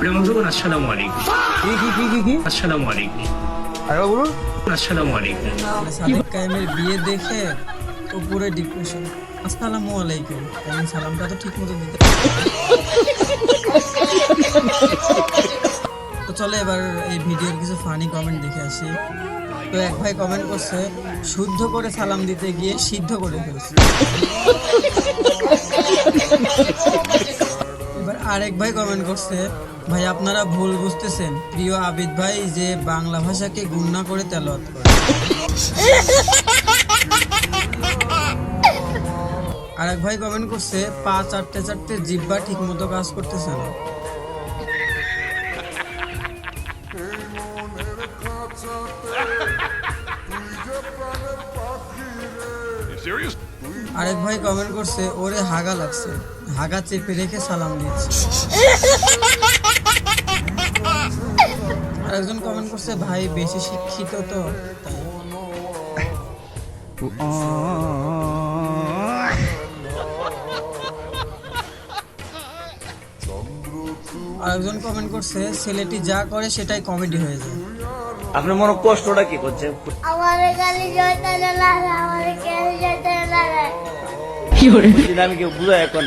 প্রেম বলুন আসসালামু আলাইকুম। কি আসসালামু আলাইকুম। আরে বলুন। আসসালামু আলাইকুম। সাদিক কায়েমের বিয়ে দেখে ও পুরো ডিপ্রেশন। আসসালামু আলাইকুম, কারণ সালামটা তো ঠিক মতো দিতে। তো চলে এবার এই ভিডিওর কিছু ফানি কমেন্ট দেখে আসি। তো এক ভাই কমেন্ট করছে, শুদ্ধ করে সালাম দিতে গিয়ে সিদ্ধ করে ফেলছে। এবার আরেক ভাই কমেন্ট করছে, ভাই আপনারা ভুল বুঝতেছেন, প্রিয় আবিদ ভাই যে বাংলা ভাষাকে গুণনা করে তেলাওয়াত করে। আরেক ভাই কমেন্ট করছে, পা চারটে চারটে জিহ্বা ঠিক মতো কাজ করতেছে না। আরেক ভাই কমেন্ট করছে, ওরে হাগা লাগছে, হাগা চেপে রেখে সালাম দিয়েছে। আরেকজন কমেন্ট করছে, ভাই বেশি শিক্ষিত তো তাই। আরেকজন কমেন্ট করছে, ছেলেটি যা করে সেটাই কমেডি হয়ে যায়। আপনার মনে কষ্টটা কি করছে? কি করে আমি কেউ বুঝায় এখন